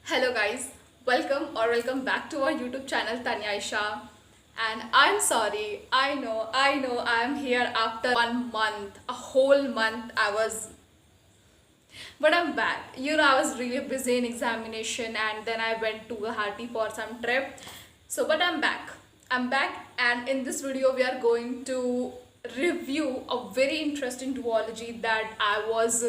Hello guys, welcome back to our YouTube channel Tanyaisha. And I'm sorry, I know I'm here after 1 month, a whole month but I'm back. I was really busy in examination and then I went to Guwahati for some trip. But I'm back. I'm back, and in this video we are going to review a very interesting duology that I was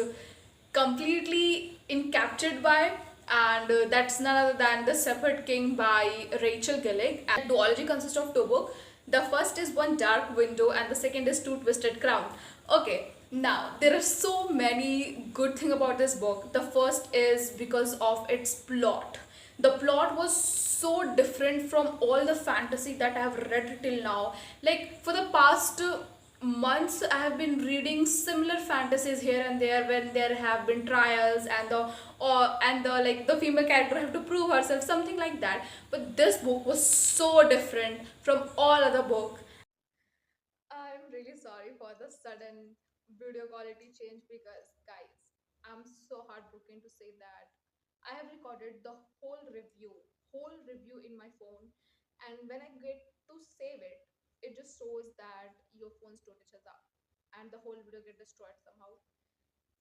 completely encaptured by, and that's none other than The Separate King by Rachel Gillig. And the duology consists of two books. The first is One Dark Window and the second is Two Twisted Crown. Okay, now there are so many good things about this book. The first is because of its plot. The plot was so different from all the fantasy that I have read till now. Like for the past months I have been reading similar fantasies here and there when there have been trials and the female character have to prove herself, something like that. But this book was so different from all other book. I'm really sorry for the sudden video quality change because, guys, I'm so heartbroken to say that I have recorded the whole review in my phone, and when I get to save it, it just shows that your phone storage is up, and the whole video get destroyed somehow,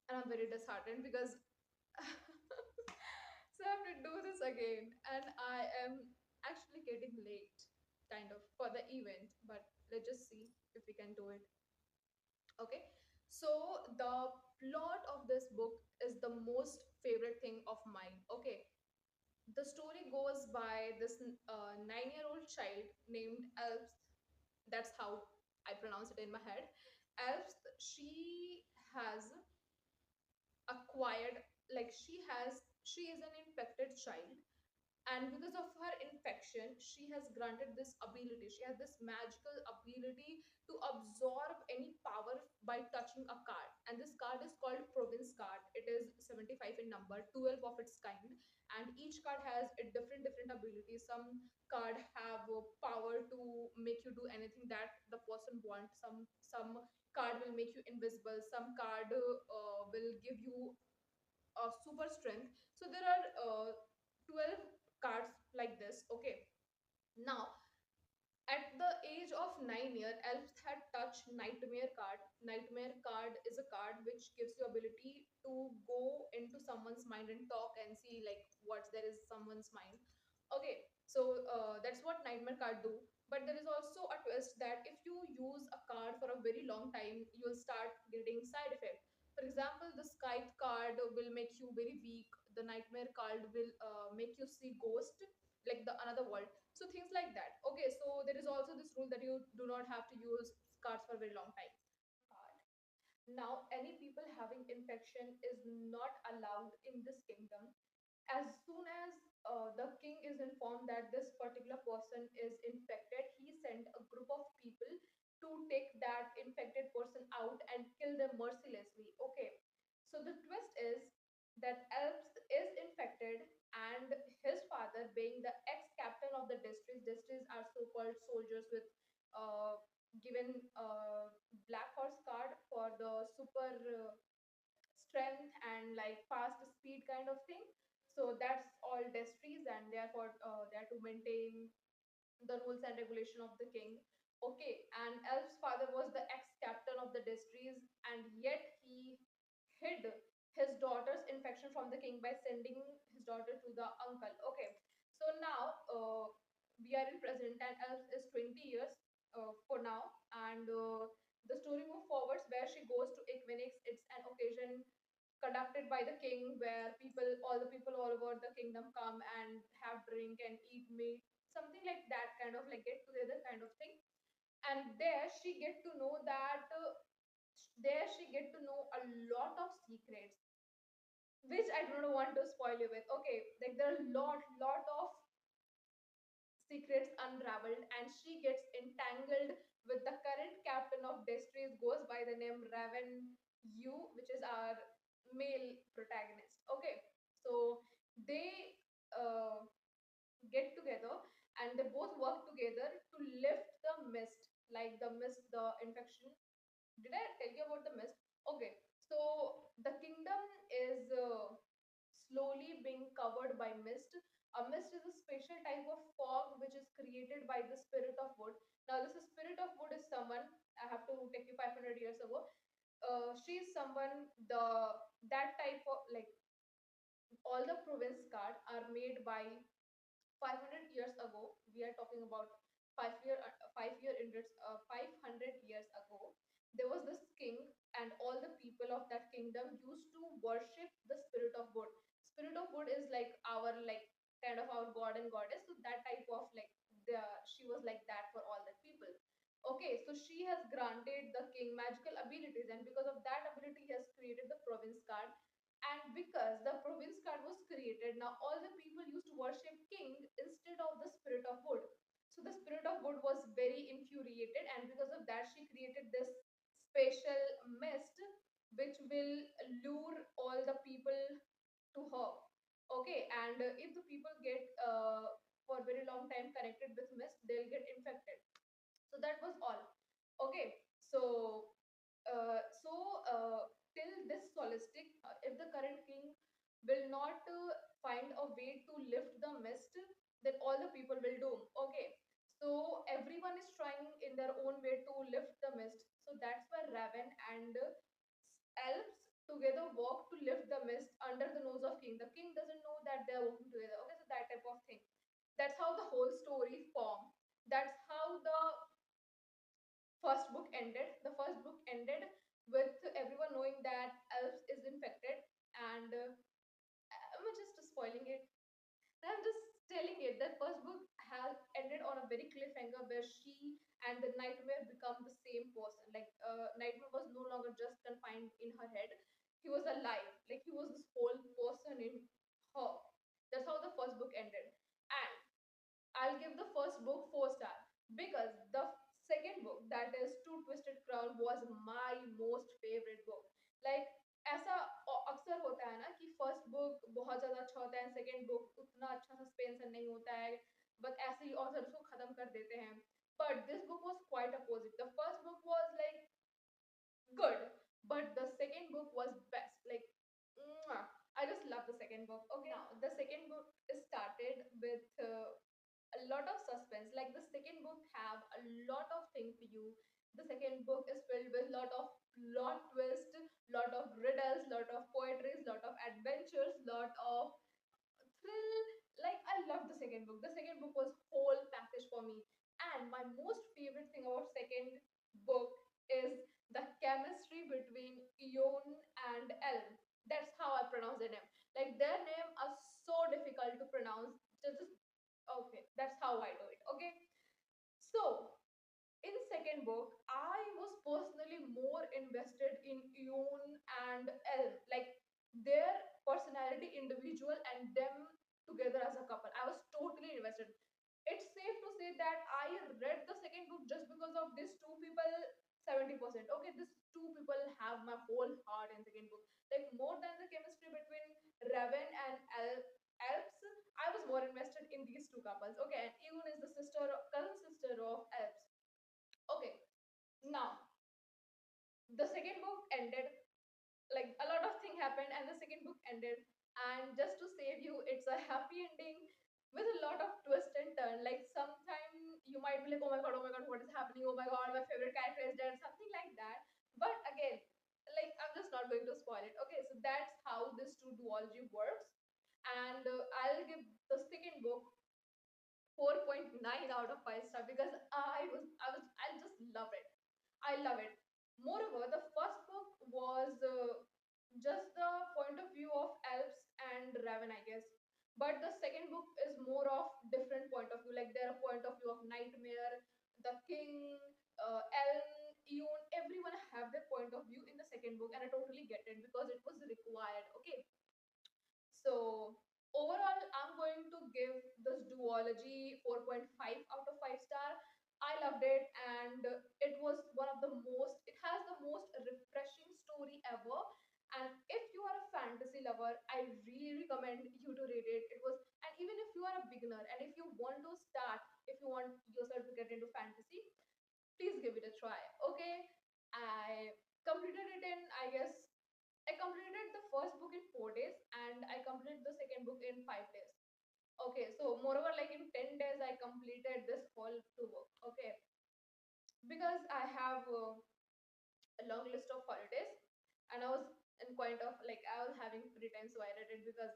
and I'm very disheartened because so I have to do this again, and I am actually getting late, kind of, for the event, but let's just see if we can do it. Okay, so the plot of this book is the most favorite thing of mine. Okay, the story goes by this 9-year-old child named Elf. That's how I pronounce it in my head. Elf, she has acquired, like she is an infected child, and because of her infection she has granted this ability, she has this magical ability to absorb any power by touching a card, and this card is called province card. It is 75 in number, 12 of its kind, and each card has a different abilities. Some card have power to make you do anything that the person wants. Some card will make you invisible, some card will give you super strength. So there are 12 cards like this. Okay, now at the age of 9 year, Elf had touched Nightmare card. Nightmare card is a card which gives you ability to go into someone's mind and talk and see like what there is someone's mind. Okay, so that's what Nightmare card do. But there is also a twist that if you use a card for a very long time, you'll start getting side effect. For example, the Skype card will make you very weak. The Nightmare card will make you see ghost, like the another world, so things like that. Okay, so there is also this rule that you do not have to use cards for a very long time. Now any people having infection is not allowed in this kingdom. As soon as the king is informed that this particular person is infected, he sent a group of people to take that infected person out and kill them mercilessly. Okay, so the twist is that Alps is infected, and his father, being the ex-captain of the districts are so-called soldiers with given black horse card for the super strength and like fast speed kind of thing. So that's all destries, and therefore they are to maintain the rules and regulation of the king. Okay, and Elf's father was the ex-captain of the destries, and yet he hid his daughter's infection from the king by sending his daughter to the uncle. Okay, so now we are in present, and Elf is 20 years for now, and the story moves forwards where she goes to Equinix. It's an occasion conducted by the king where all the people all over the kingdom come and have drink and eat meat, something like that, kind of like get together kind of thing. And there she get to know that there she get to know a lot of secrets which I don't want to spoil you with. Okay, like there are lot of secrets unraveled, and she gets entangled with the current captain of Destries, goes by the name Raven Yu, which is our male protagonist. Okay, so they get together and they both work together to lift the mist, like the mist, the infection. Did I tell you about the mist? Okay, so the kingdom is slowly being covered by mist. A mist is a special type of fog which is created by the spirit of wood. Now, this spirit of wood is someone, I have to take you 500 years ago. She is someone, that type of, like, all the province card are made by 500 years ago. We are talking about 500 years ago. There was this king, and all the people of that kingdom used to worship the spirit of wood. Spirit of wood is like our, like, kind of our god and goddess. So that type of, like, the she was like that for all the people. Okay, so she has granted the king magical abilities, and because of that ability, he has created the province card. And because the province card was created, now all the people used to worship king instead of the spirit of wood. So the spirit of wood was very infuriated, and because of that, she created this special mist which will lure all the people to her. Okay, and if the people get for a very long time connected with mist, they'll get infected. So that was all. Okay, so till this solistic, if the current king will not find a way to lift the mist, then all the people will doom. Okay, so everyone is trying in their own way to lift the mist. So that's why Raven and elves together walk to lift the mist under the nose of king. The king doesn't know that they're working together. Okay, so that type of thing. That's how the whole story formed. That's how the first book ended. The first book ended with everyone knowing that Elf is infected, and I'm just spoiling it. I'm just telling it. That first book has ended on a very cliffhanger where she and the Nightmare become the same person. Like, Nightmare was no longer just confined in her head; he was alive. Like, he was this whole person in her. That's how the first book ended. And I'll give the first book 4 star because the second book, that is Two Twisted Crown, was my most favorite book. Like, ऐसा अक्सर होता है ना कि first book बहुत ज्यादा अच्छा होता है, सेकंड बुक उतना अच्छा सस्पेंस नहीं होता है, बट ऐसे ही ऑथर उसको खत्म कर देते हैं. But this book was quite opposite. The first book was like good, but the second book was best. Like, mwah. I just love the second book. Okay, now the second book is started with a lot of suspense. Like, the second book have a lot of thing for you. The second book is filled with lot of plot twist, lot of riddles, lot of poetry, lot of adventures, lot of thrill. Like, I love the second book. The second book was whole package for me. And my most favorite thing about second book is the chemistry between Eon and Elm. That's how I pronounce their name. Like, their name are so difficult to pronounce. Just okay, that's how I do it. Okay, so in second book, I was personally more invested in Yoon and El, like their personality individual and them together as a couple. I was totally invested. It's safe to say that I read the second book just because of these two people. 70%. Okay, these two people have my whole heart in second book. Like, more than the chemistry between Raven and Alps, I was more invested in these two couples. Okay, and Ewan is the cousin sister of Alps. Okay, now the second book ended. Like, a lot of thing happened, and the second book ended. And just to save you, it's a happy ending with a lot of twist and turn. Like, sometime you might be like, oh my god, what is happening? Oh my god, my favorite character is dead, something like that. But again, like, I'm just not going to spoil it. Okay, so that's how this two duology works. And I'll give the second book 4.9 out of 5 star because I just love it. I love it. Moreover, the first book was just the point of view of elves and Raven, I guess. But the second book is more of different point of view. Like, their point of view of Nightmare, the King, Elm, Ewan, everyone have their point of view in the second book, and I totally get it because it was required. Okay, so overall, I'm going to give this duology 4.5 out of 5 star. I loved it, and it was one of the most, it has the most refreshing story ever. And if you are a fantasy lover, I really recommend you to read it. It was, and even if you are a beginner and if you want to start, if you want yourself to get into fantasy, please give it a try. Okay, I completed it in, I guess, I completed the first book in 4 days, and I completed the second book in 5 days. Okay, so moreover, like in 10 days, I completed this whole two book. Okay, because I have a long list of holidays, and I was in point of like I was having free time, so I read it because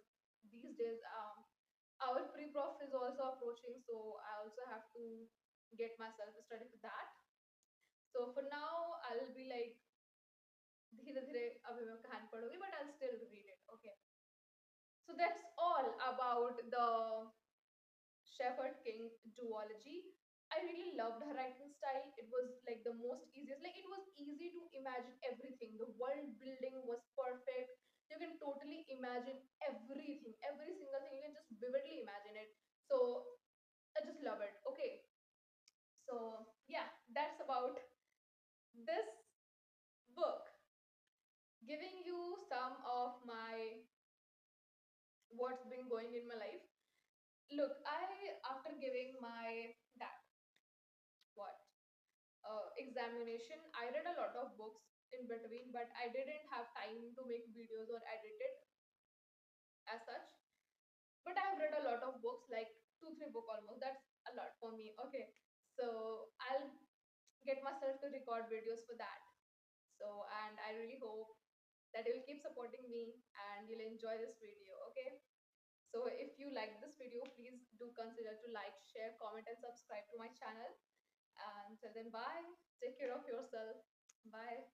these days our pre-prof is also approaching, so I also have to get myself study for that. So for now, I'll be like धीरे धीरे अभी मैं कहानी पढ़ूंगी, but I'll still read it. Okay, so that's all about the Shepherd King duology. I really loved her writing style. It was like the most easiest. Like it was easy to imagine everything. The world building was perfect. You can totally imagine everything, every single thing. You can just vividly imagine it. So I just love it. Okay. So yeah, that's about this book. Giving you some of my what's been going in my life. Look, I after giving my that what examination, I read a lot of books in between, but I didn't have time to make videos or edit it as such. But I've read a lot of books, like two, three book almost. That's a lot for me. Okay, so I'll get myself to record videos for that. So, and I really hope that you'll keep supporting me and you'll enjoy this video. Okay. So if you like this video, please do consider to like, share, comment, and subscribe to my channel. And till then, bye. Take care of yourself. Bye.